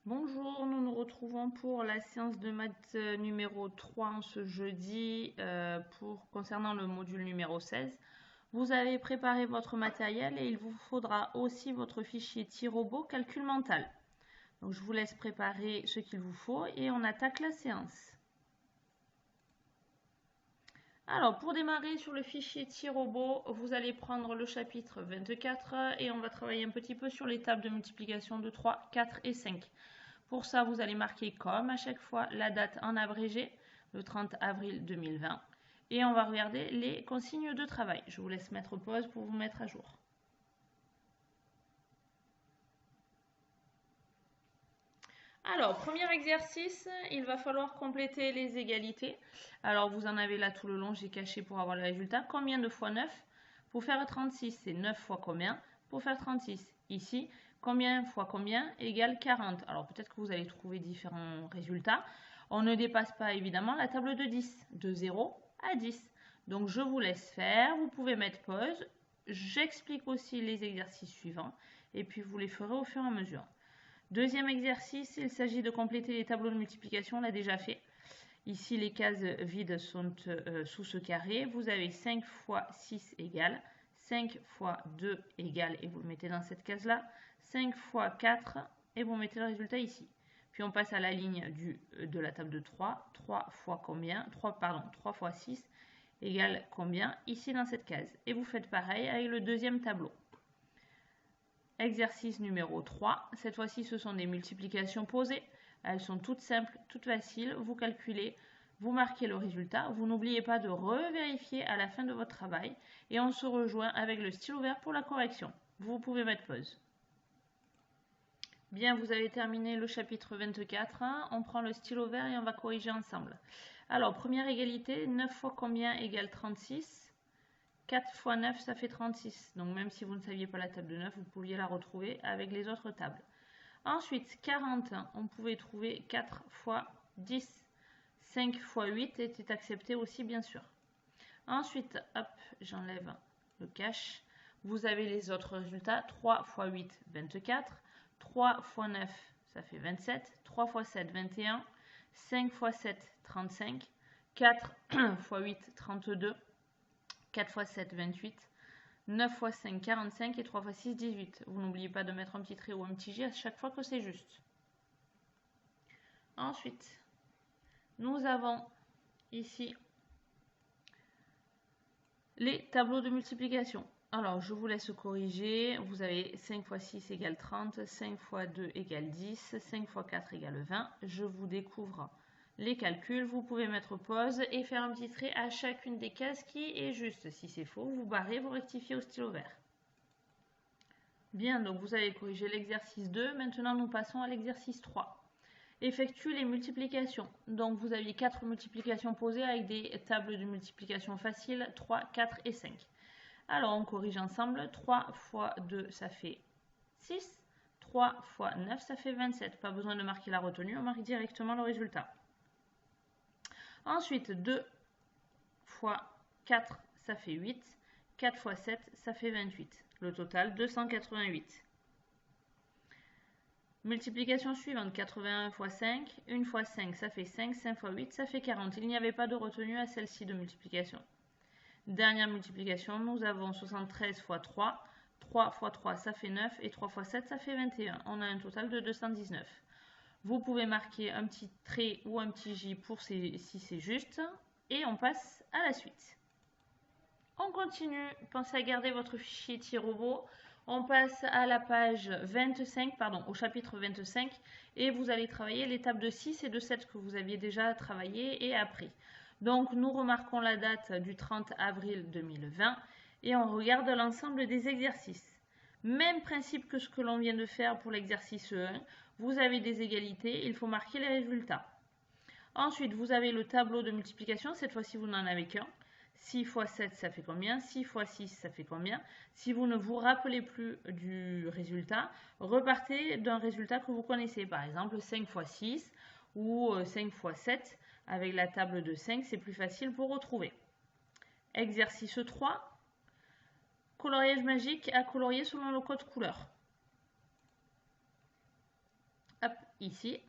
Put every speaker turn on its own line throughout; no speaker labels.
Bonjour, nous nous retrouvons pour la séance de maths numéro 3 en ce jeudi concernant le module numéro 16. Vous avez préparé votre matériel et il vous faudra aussi votre fichier T-Robot calcul mental. Donc je vous laisse préparer ce qu'il vous faut et on attaque la séance. Alors, pour démarrer sur le fichier T-Robot, vous allez prendre le chapitre 24 et on va travailler un petit peu sur les tables de multiplication de 3, 4 et 5. Pour ça, vous allez marquer comme à chaque fois la date en abrégé, le 30 avril 2020. Et on va regarder les consignes de travail. Je vous laisse mettre pause pour vous mettre à jour. Alors, premier exercice, il va falloir compléter les égalités. Alors, vous en avez là tout le long, j'ai caché pour avoir le résultat. Combien de fois 9? Pour faire 36, c'est 9 fois combien? Pour faire 36, ici, combien fois combien égale 40. Alors, peut-être que vous allez trouver différents résultats. On ne dépasse pas, évidemment, la table de 10, de 0 à 10. Donc, je vous laisse faire, vous pouvez mettre pause. J'explique aussi les exercices suivants et puis vous les ferez au fur et à mesure. Deuxième exercice, il s'agit de compléter les tableaux de multiplication, on l'a déjà fait. Ici, les cases vides sont sous ce carré. Vous avez 5 fois 6 égale 5 fois 2 égale, et vous le mettez dans cette case-là, 5 fois 4, et vous mettez le résultat ici. Puis on passe à la ligne de la table de 3. 3 fois combien? 3 fois 6 égale combien? Ici dans cette case. Et vous faites pareil avec le deuxième tableau. Exercice numéro 3. Cette fois-ci, ce sont des multiplications posées. Elles sont toutes simples, toutes faciles. Vous calculez, vous marquez le résultat. Vous n'oubliez pas de revérifier à la fin de votre travail. Et on se rejoint avec le stylo vert pour la correction. Vous pouvez mettre pause. Bien, vous avez terminé le chapitre 24. On prend le stylo vert et on va corriger ensemble. Alors, première égalité, 9 fois combien égale 36? 4 fois 9, ça fait 36. Donc même si vous ne saviez pas la table de 9, vous pouviez la retrouver avec les autres tables. Ensuite, 40, on pouvait trouver 4 fois 10. 5 fois 8 était accepté aussi, bien sûr. Ensuite, hop, j'enlève le cache. Vous avez les autres résultats. 3 fois 8, 24. 3 fois 9, ça fait 27. 3 fois 7, 21. 5 fois 7, 35. 4 fois 8, 32. 4 fois 7, 28, 9 fois 5, 45 et 3 fois 6, 18. Vous n'oubliez pas de mettre un petit trait ou un petit J à chaque fois que c'est juste. Ensuite, nous avons ici les tableaux de multiplication. Alors, je vous laisse corriger. Vous avez 5 fois 6 égale 30, 5 fois 2 égale 10, 5 fois 4 égale 20. Je vous découvre les calculs, vous pouvez mettre pause et faire un petit trait à chacune des cases qui est juste. Si c'est faux, vous barrez, vous rectifiez au stylo vert. Bien, donc vous avez corrigé l'exercice 2. Maintenant, nous passons à l'exercice 3. Effectue les multiplications. Donc, vous aviez 4 multiplications posées avec des tables de multiplication faciles, 3, 4 et 5. Alors, on corrige ensemble. 3 fois 2, ça fait 6. 3 fois 9, ça fait 27. Pas besoin de marquer la retenue, on marque directement le résultat. Ensuite, 2 fois 4, ça fait 8. 4 fois 7, ça fait 28. Le total, 288. Multiplication suivante, 81 fois 5. 1 fois 5, ça fait 5. 5 fois 8, ça fait 40. Il n'y avait pas de retenue à celle-ci de multiplication. Dernière multiplication, nous avons 73 fois 3. 3 fois 3, ça fait 9. Et 3 fois 7, ça fait 21. On a un total de 219. Vous pouvez marquer un petit trait ou un petit J pour si c'est juste. Et on passe à la suite. On continue. Pensez à garder votre fichier T-Robot. On passe à la page 25, pardon, au chapitre 25. Et vous allez travailler les tables de 6 et de 7 que vous aviez déjà travaillées et appris. Donc, nous remarquons la date du 30 avril 2020 et on regarde l'ensemble des exercices. Même principe que ce que l'on vient de faire pour l'exercice 1. Vous avez des égalités, il faut marquer les résultats. Ensuite, vous avez le tableau de multiplication. Cette fois-ci, vous n'en avez qu'un. 6 fois 7, ça fait combien? 6 fois 6, ça fait combien? Si vous ne vous rappelez plus du résultat, repartez d'un résultat que vous connaissez. Par exemple, 5 fois 6 ou 5 fois 7. Avec la table de 5, c'est plus facile pour retrouver. Exercice 3. Coloriage magique à colorier selon le code couleur. Hop, ici.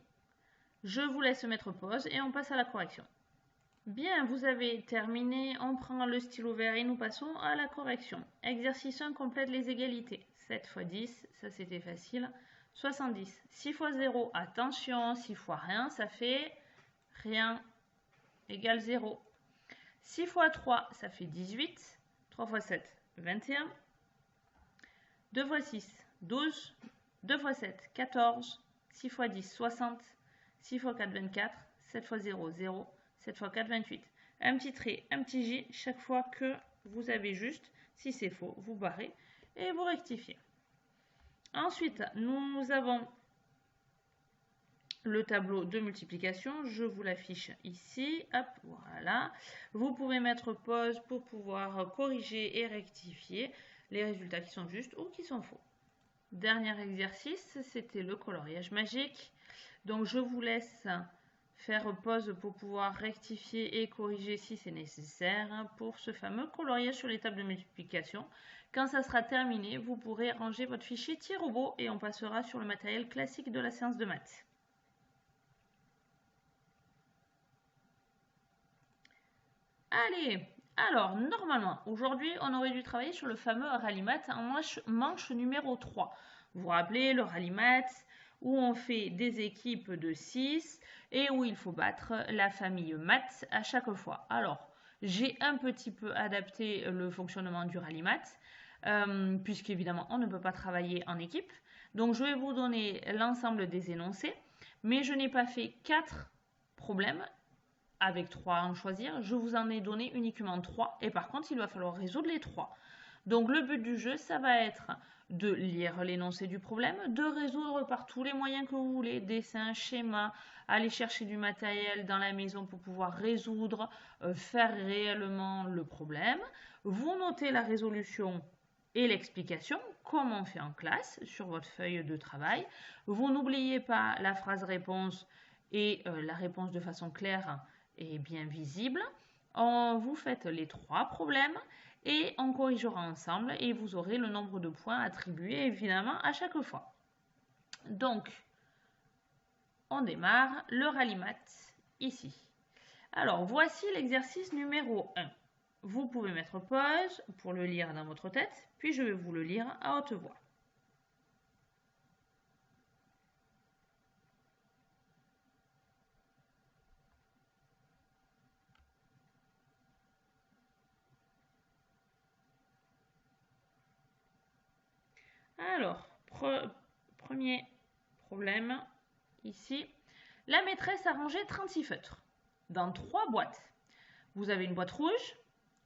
Je vous laisse mettre pause et on passe à la correction. Bien, vous avez terminé. On prend le stylo vert et nous passons à la correction. Exercice 1 complète les égalités. 7 x 10, ça c'était facile. 70. 6 x 0, attention, 6 x rien, ça fait rien, égale 0. 6 x 3, ça fait 18. 3 x 7, 21. 2 x 6, 12. 2 x 7, 14. 6 x 10, 60. 6 x 4, 24. 7 x 0, 0. 7 x 4, 28. Un petit trait, un petit J, chaque fois que vous avez juste. Si c'est faux, vous barrez et vous rectifiez. Ensuite, nous avons le tableau de multiplication. Je vous l'affiche ici. Hop, voilà. Vous pouvez mettre pause pour pouvoir corriger et rectifier les résultats qui sont justes ou qui sont faux. Dernier exercice, c'était le coloriage magique. Donc, je vous laisse faire pause pour pouvoir rectifier et corriger si c'est nécessaire pour ce fameux coloriage sur les tables de multiplication. Quand ça sera terminé, vous pourrez ranger votre fichier petit robot et on passera sur le matériel classique de la séance de maths. Allez, alors normalement, aujourd'hui, on aurait dû travailler sur le fameux rallye maths en manche numéro 3. Vous vous rappelez le rallye maths où on fait des équipes de 6 et où il faut battre la famille maths à chaque fois. Alors, j'ai un petit peu adapté le fonctionnement du rallye maths, puisqu'évidemment, on ne peut pas travailler en équipe. Donc, je vais vous donner l'ensemble des énoncés, mais je n'ai pas fait 4 problèmes avec 3 à en choisir. Je vous en ai donné uniquement 3 et par contre, il va falloir résoudre les 3. Donc, le but du jeu, ça va être de lire l'énoncé du problème, de résoudre par tous les moyens que vous voulez, dessin, schéma, aller chercher du matériel dans la maison pour pouvoir résoudre, faire réellement le problème. Vous notez la résolution et l'explication, comme on fait en classe, sur votre feuille de travail. Vous n'oubliez pas la phrase réponse et la réponse de façon claire et bien visible. Vous faites les 3 problèmes et on corrigera ensemble et vous aurez le nombre de points attribués évidemment à chaque fois. Donc, on démarre le rallye maths ici. Alors, voici l'exercice numéro 1. Vous pouvez mettre pause pour le lire dans votre tête, puis je vais vous le lire à haute voix. Alors, premier problème, ici. La maîtresse a rangé 36 feutres dans 3 boîtes. Vous avez une boîte rouge,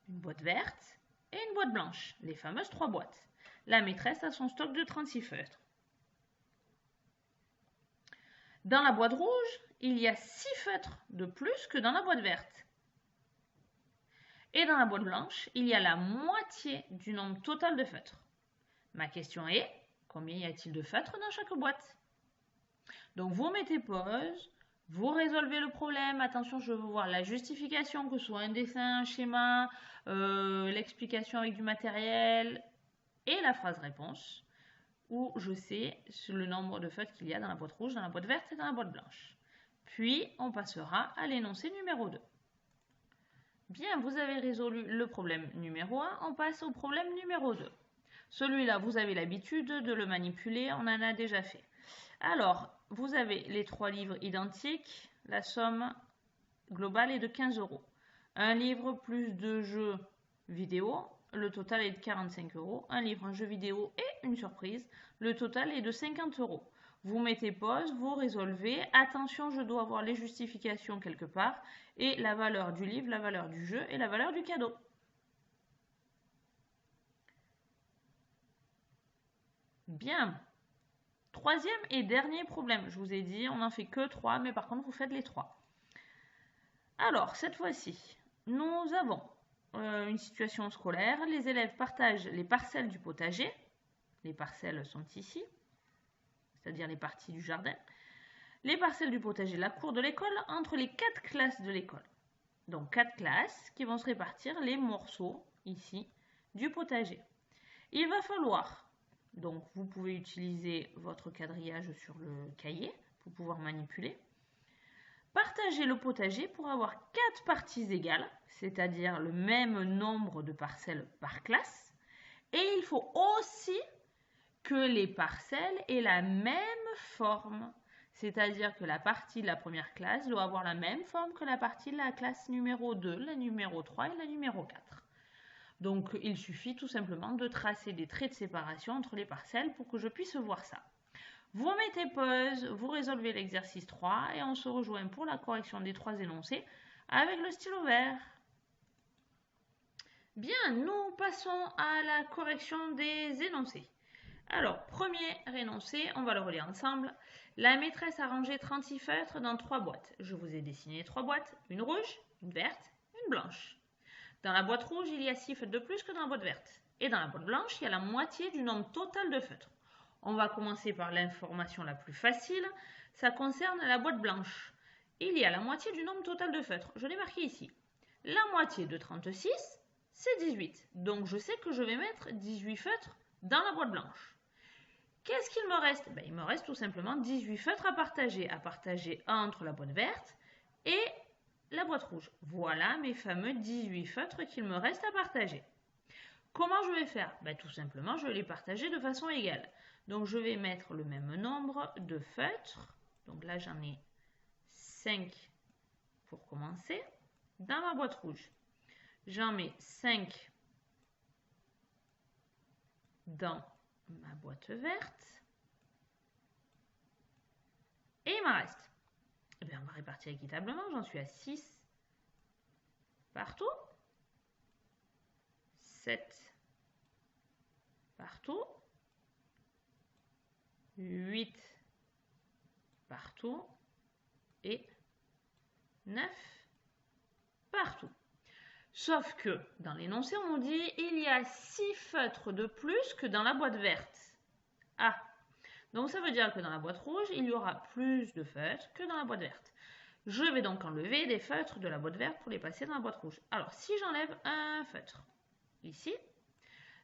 une boîte verte et une boîte blanche, les fameuses 3 boîtes. La maîtresse a son stock de 36 feutres. Dans la boîte rouge, il y a 6 feutres de plus que dans la boîte verte. Et dans la boîte blanche, il y a la moitié du nombre total de feutres. Ma question est, combien y a-t-il de feutres dans chaque boîte? Donc, vous mettez pause, vous résolvez le problème. Attention, je veux voir la justification, que ce soit un dessin, un schéma, l'explication avec du matériel et la phrase réponse, où je sais le nombre de feutres qu'il y a dans la boîte rouge, dans la boîte verte et dans la boîte blanche. Puis, on passera à l'énoncé numéro 2. Bien, vous avez résolu le problème numéro 1, on passe au problème numéro 2. Celui-là, vous avez l'habitude de le manipuler, on en a déjà fait. Alors, vous avez les 3 livres identiques, la somme globale est de 15 €. Un livre plus 2 jeux vidéo, le total est de 45 €. Un livre, un jeu vidéo et une surprise, le total est de 50 €. Vous mettez pause, vous résolvez. Attention, je dois avoir les justifications quelque part et la valeur du livre, la valeur du jeu et la valeur du cadeau. Bien. Troisième et dernier problème. Je vous ai dit, on n'en fait que 3, mais par contre, vous faites les 3. Alors, cette fois-ci, nous avons une situation scolaire. Les élèves partagent les parcelles du potager. Les parcelles sont ici, c'est-à-dire les parties du jardin. Les parcelles du potager, la cour de l'école, entre les 4 classes de l'école. Donc, 4 classes qui vont se répartir les morceaux, ici, du potager. Il va falloir... Donc, vous pouvez utiliser votre quadrillage sur le cahier pour pouvoir manipuler. Partager le potager pour avoir 4 parties égales, c'est-à-dire le même nombre de parcelles par classe. Et il faut aussi que les parcelles aient la même forme, c'est-à-dire que la partie de la première classe doit avoir la même forme que la partie de la classe numéro 2, la numéro 3 et la numéro 4. Donc il suffit tout simplement de tracer des traits de séparation entre les parcelles pour que je puisse voir ça. Vous mettez pause, vous résolvez l'exercice 3 et on se rejoint pour la correction des 3 énoncés avec le stylo vert. Bien, nous passons à la correction des énoncés. Alors, premier énoncé, on va le relire ensemble. La maîtresse a rangé 36 feutres dans 3 boîtes. Je vous ai dessiné 3 boîtes, une rouge, une verte, une blanche. Dans la boîte rouge, il y a 6 feutres de plus que dans la boîte verte. Et dans la boîte blanche, il y a la moitié du nombre total de feutres. On va commencer par l'information la plus facile. Ça concerne la boîte blanche. Il y a la moitié du nombre total de feutres. Je l'ai marqué ici. La moitié de 36, c'est 18. Donc je sais que je vais mettre 18 feutres dans la boîte blanche. Qu'est-ce qu'il me reste? Il me reste tout simplement 18 feutres à partager entre la boîte verte et la boîte rouge. Voilà mes fameux 18 feutres qu'il me reste à partager. Comment je vais faire? Tout simplement, je vais les partager de façon égale. Donc je vais mettre le même nombre de feutres. Donc là, j'en ai 5 pour commencer. Dans ma boîte rouge, j'en mets 5 dans ma boîte verte. Et il m'en reste. On va répartir équitablement. J'en suis à 6 partout. 7 partout. 8 partout. Et 9 partout. Sauf que dans l'énoncé, on dit il y a 6 feutres de plus que dans la boîte verte. Ah, donc ça veut dire que dans la boîte rouge, il y aura plus de feutres que dans la boîte verte. Je vais donc enlever des feutres de la boîte verte pour les passer dans la boîte rouge. Alors, si j'enlève un feutre, ici,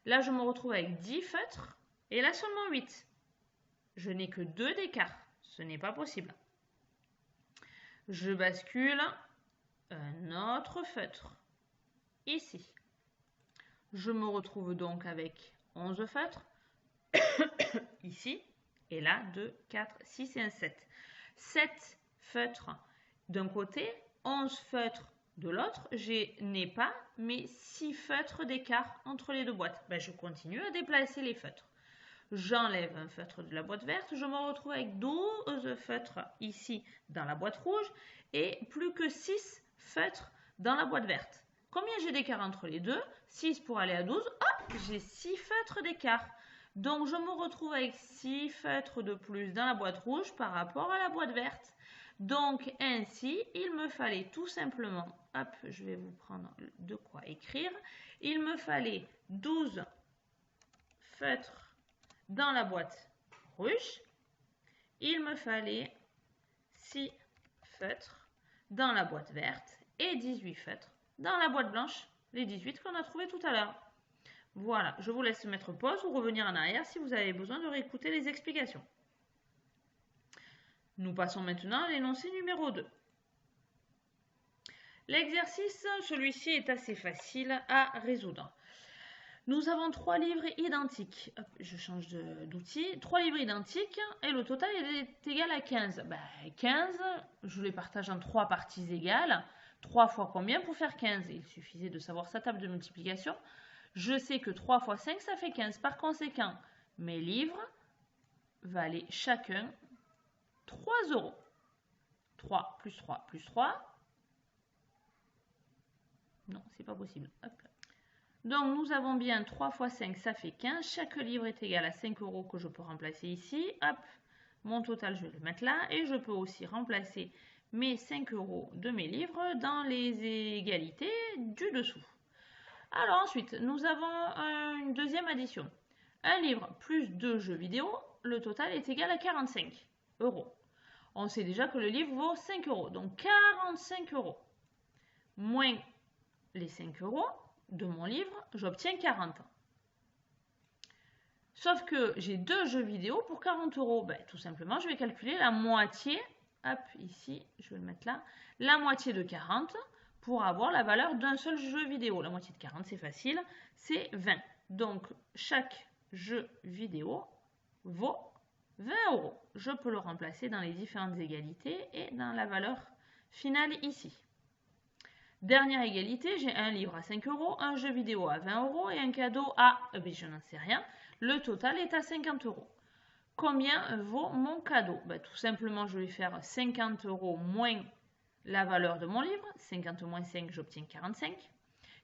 là je me retrouve avec 10 feutres, et là seulement 8. Je n'ai que 2 d'écart, ce n'est pas possible. Je bascule un autre feutre. Ici. Je me retrouve donc avec 11 feutres, ici, et là, 2, 4, 6 et un 7. 7 feutres d'un côté, 11 feutres de l'autre, je n'ai pas mes 6 feutres d'écart entre les deux boîtes. Je continue à déplacer les feutres. J'enlève un feutre de la boîte verte, je me retrouve avec 12 feutres ici dans la boîte rouge et plus que 6 feutres dans la boîte verte. Combien j'ai d'écart entre les deux? 6 pour aller à 12. Hop, j'ai 6 feutres d'écart. Donc, je me retrouve avec 6 feutres de plus dans la boîte rouge par rapport à la boîte verte. Donc, ainsi, il me fallait tout simplement, hop, je vais vous prendre de quoi écrire. Il me fallait 12 feutres dans la boîte rouge. Il me fallait 6 feutres dans la boîte verte et 18 feutres dans la boîte blanche, les 18 qu'on a trouvés tout à l'heure. Voilà, je vous laisse mettre pause ou revenir en arrière si vous avez besoin de réécouter les explications. Nous passons maintenant à l'énoncé numéro 2. L'exercice, celui-ci est assez facile à résoudre. Nous avons 3 livres identiques. Hop, je change d'outil. 3 livres identiques et le total est égal à 15. 15, je les partage en 3 parties égales. 3 fois combien pour faire 15? Il suffisait de savoir sa table de multiplication. Je sais que 3 fois 5, ça fait 15. Par conséquent, mes livres valaient chacun 3 €. 3 plus 3 plus 3. Non, c'est pas possible. Hop là. Donc, nous avons bien 3 fois 5, ça fait 15. Chaque livre est égal à 5 € que je peux remplacer ici. Hop, mon total, je vais le mettre là. Et je peux aussi remplacer mes 5 € de mes livres dans les égalités du dessous. Alors ensuite, nous avons une deuxième addition. Un livre plus 2 jeux vidéo, le total est égal à 45 €. On sait déjà que le livre vaut 5 €. Donc 45 € moins les 5 € de mon livre, j'obtiens 40. Sauf que j'ai 2 jeux vidéo pour 40 €. Ben, tout simplement, je vais calculer la moitié. Hop, ici, je vais le mettre là. La moitié de 40 pour avoir la valeur d'un seul jeu vidéo. La moitié de 40, c'est facile, c'est 20. Donc, chaque jeu vidéo vaut 20 €. Je peux le remplacer dans les différentes égalités et dans la valeur finale ici. Dernière égalité, j'ai un livre à 5 €, un jeu vidéo à 20 € et un cadeau à, je n'en sais rien. Le total est à 50 €. Combien vaut mon cadeau? Tout simplement, je vais faire 50 € moins la valeur de mon livre. 50 moins 5, j'obtiens 45.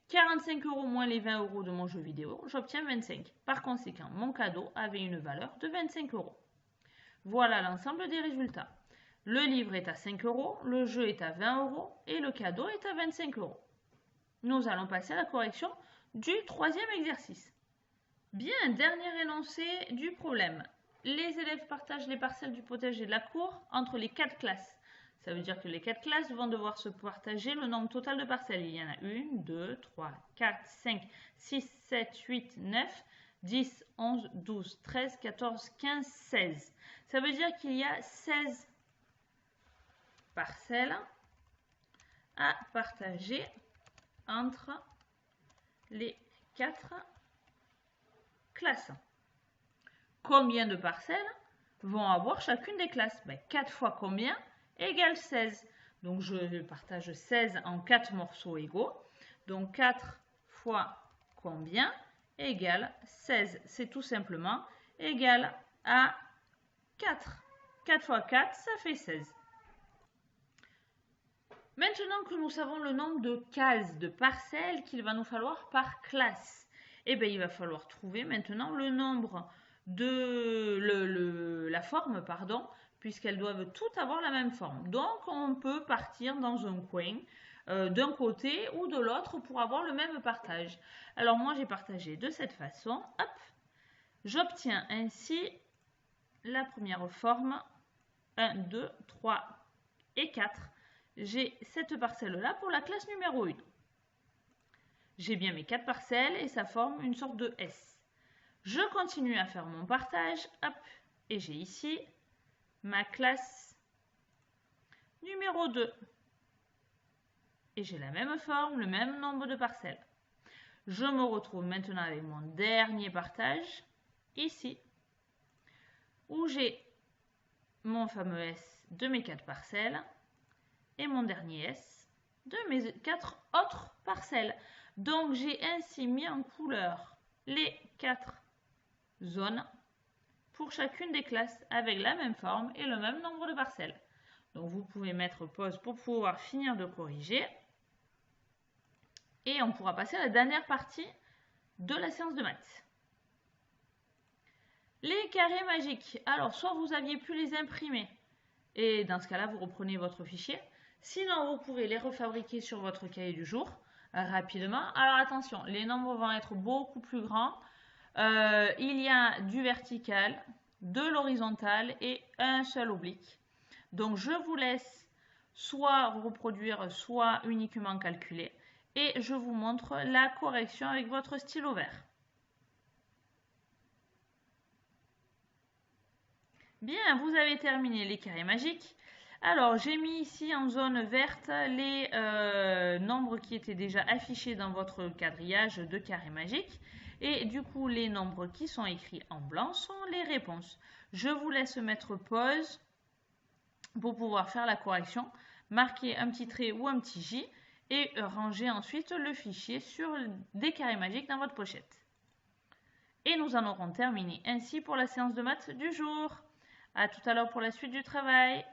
45 € moins les 20 € de mon jeu vidéo, j'obtiens 25. Par conséquent, mon cadeau avait une valeur de 25 €. Voilà l'ensemble des résultats. Le livre est à 5 €, le jeu est à 20 € et le cadeau est à 25 €. Nous allons passer à la correction du troisième exercice. Bien, dernier énoncé du problème. Les élèves partagent les parcelles du potager de la cour entre les 4 classes. Ça veut dire que les 4 classes vont devoir se partager le nombre total de parcelles. Il y en a 1, 2, 3, 4, 5, 6, 7, 8, 9, 10, 11, 12, 13, 14, 15, 16. Ça veut dire qu'il y a 16 parcelles à partager entre les 4 classes. Combien de parcelles vont avoir chacune des classes? 4 fois combien égale 16. Donc je partage 16 en 4 morceaux égaux. Donc 4 fois combien égale 16. C'est tout simplement égal à 4. 4 fois 4, ça fait 16. Maintenant que nous savons le nombre de cases, de parcelles qu'il va nous falloir par classe, il va falloir trouver maintenant le nombre de la forme, puisqu'elles doivent toutes avoir la même forme. Donc, on peut partir dans un coin d'un côté ou de l'autre pour avoir le même partage. Alors, moi, j'ai partagé de cette façon. Hop, j'obtiens ainsi la première forme, 1, 2, 3 et 4. J'ai cette parcelle-là pour la classe numéro 1. J'ai bien mes 4 parcelles et ça forme une sorte de S. Je continue à faire mon partage, hop, et j'ai ici ma classe numéro 2. Et j'ai la même forme, le même nombre de parcelles. Je me retrouve maintenant avec mon dernier partage, ici, où j'ai mon fameux S de mes 4 parcelles et mon dernier S de mes 4 autres parcelles. Donc, j'ai ainsi mis en couleur les 4 zones pour chacune des classes avec la même forme et le même nombre de parcelles. Donc, vous pouvez mettre pause pour pouvoir finir de corriger. Et on pourra passer à la dernière partie de la séance de maths. Les carrés magiques. Alors, soit vous aviez pu les imprimer, et dans ce cas-là, vous reprenez votre fichier. Sinon, vous pouvez les refabriquer sur votre cahier du jour rapidement. Alors, attention, les nombres vont être beaucoup plus grands. Il y a du vertical, de l'horizontal et un seul oblique. Donc, je vous laisse soit reproduire, soit uniquement calculer. Et je vous montre la correction avec votre stylo vert. Bien, vous avez terminé les carrés magiques. Alors, j'ai mis ici en zone verte les nombres qui étaient déjà affichés dans votre quadrillage de carrés magiques. Et du coup, les nombres qui sont écrits en blanc sont les réponses. Je vous laisse mettre pause pour pouvoir faire la correction, marquer un petit trait ou un petit J et ranger ensuite le fichier sur des carrés magiques dans votre pochette. Et nous en aurons terminé ainsi pour la séance de maths du jour. À tout à l'heure pour la suite du travail.